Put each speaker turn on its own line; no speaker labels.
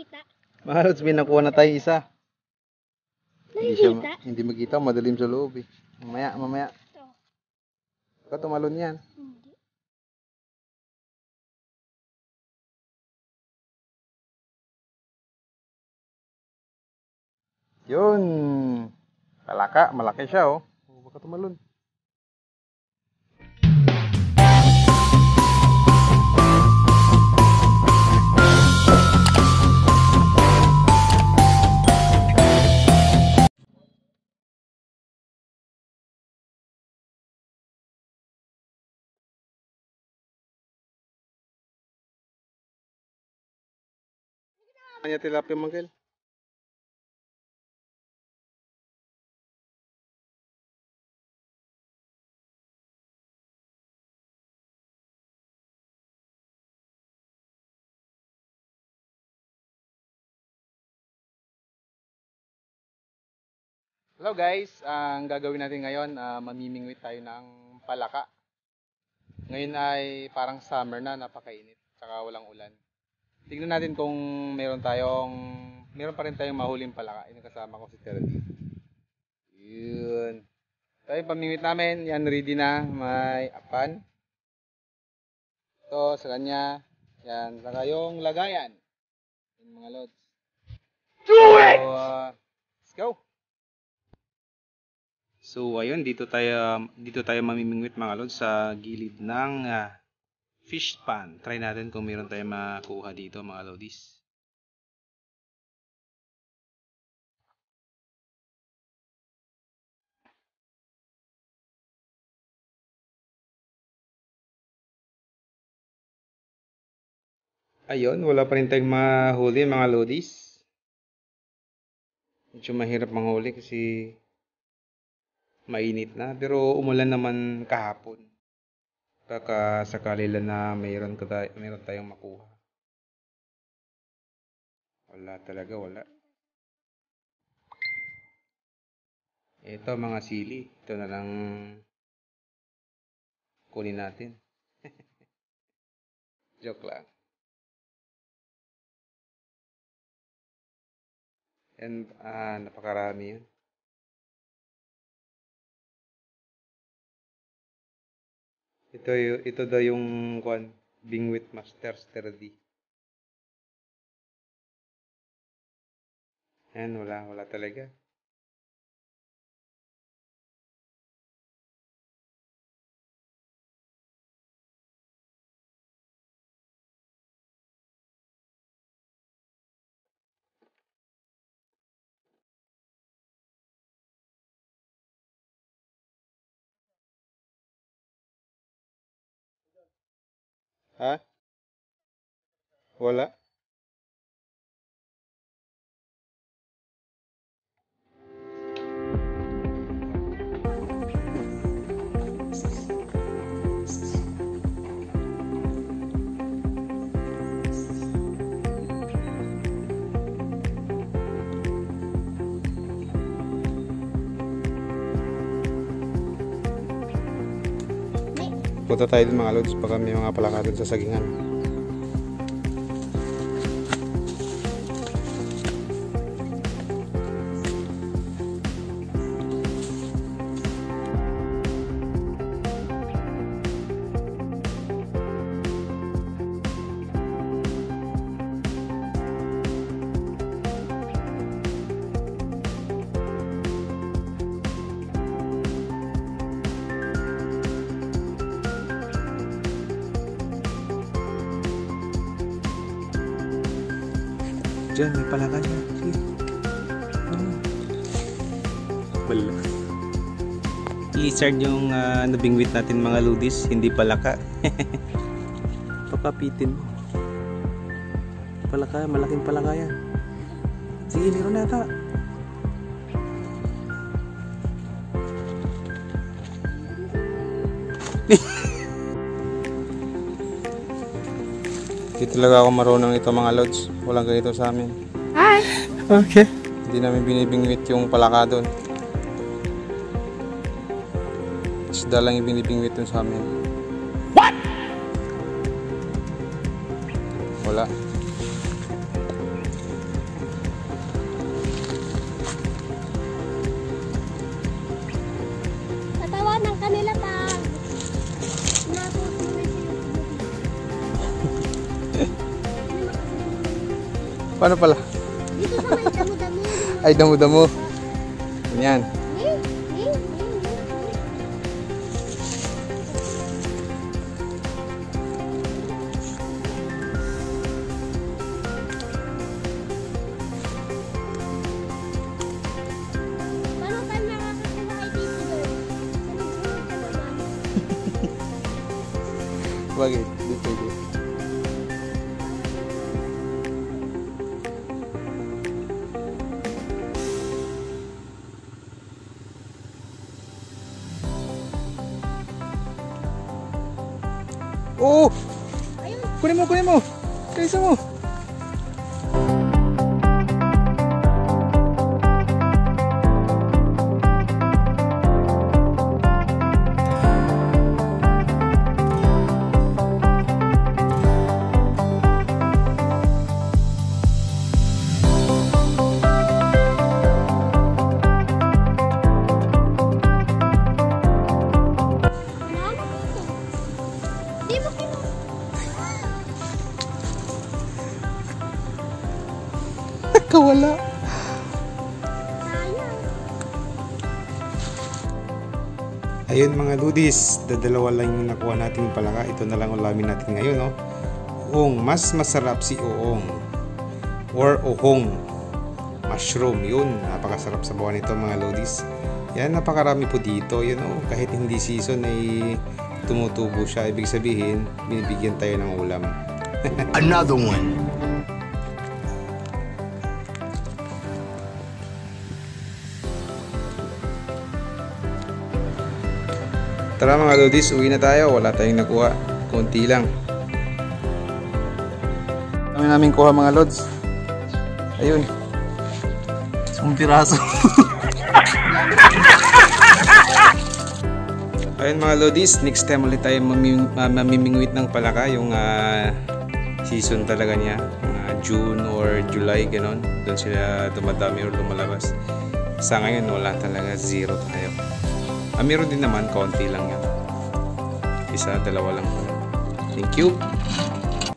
Nakikita.
Mga lods, may nakuha na tayo isa.
Nakikita?
Hindi makita, madilim sa loob eh. Mamaya.
Ito.
Baka tumalon yan.
Hindi.
Yun. Palaka, malaki siya oh. Baka tumalon. Kanya tilapia manggil. Hello guys, ang gagawin natin ngayon, mamimingwit tayo ng palaka. Ngayon ay parang summer na, napakainit, tsaka walang ulan. Tignan natin kung meron pa rin tayong mahuling palaka. Yung kasama ko si Terry. Yun. So yung pamingwit namin, yan ready na, may apan. Ito sa kanya, yan, saka yung lagayan. Yung mga lods. Do it! So, let's go! So ayun, dito tayo mamimingwit mga lods sa gilid ng fish pan. Try natin kung meron tayong makuha dito mga lodis. Ayun, wala pa rin tayong mahuli mga lodis. Medyo mahirap manghuli kasi mainit na, pero umulan naman kahapon. Baka sakali lang na meron tayong makuha. Wala talaga, wala. Ito mga sili, ito na lang kunin natin. Joke lang. And napakarami yun. Ito daw yung Bingwit Master Sturdy. Ayan, wala talaga. Ha? Wala. Punta tayo dun mga lods, baka may mga palaka dun sa sagingan. Diyan, may palaka dyan. Sige. Wala. Lizard yung nabingwit natin mga ludis, hindi palaka. Papapitin mo. Palaka, malaking palaka yan. Sige, meron na ata. Hindi talaga ako marunong ito mga lods. Walang ganito sa amin.
Hi!
Okay. Hindi namin binibingwit yung palaka doon. Isda lang yung binibingwit doon sa amin. What? Wala. Paano pala?
Dito sa may damo-damo.
Ay, damo-damo. Ganyan.
Paano tayo makakakuha kay dito doon? Sunod-sunod ka naman.
Bakit? Di pwede. Oh!
Ayun.
Kunin mo, kunin mo! Kaisa mo!
Wala na dito. Di mo
Kawala!
sayang.
Ayun mga ludis, dadalawa lang yung nakuha nating palaka. Ito na lang ulamin natin ngayon, no? Uong, mas masarap si uong. Or uhong. Mushroom, yun. Napakasarap sa buwan nito mga ludis. Yan, napakarami po dito. Yun, oh, kahit hindi season ay tumutubo siya. Ibig sabihin, binibigyan tayo ng ulam.
Another one.
Tara mga lodis, uwi na tayo. Wala tayong nakuha. Kunti lang. Kami namin kuha mga lods. Ayun. Isang piraso. Ayun mga lodis, next time ulit tayo mamimingwit ng palaka. Yung season talaga niya. June or July, ganon. Doon sila dumadami or lumalabas. Sa ngayon, wala talaga. Zero tayo. Meron din naman, konti lang yan. Isa, dalawa lang. Thank you.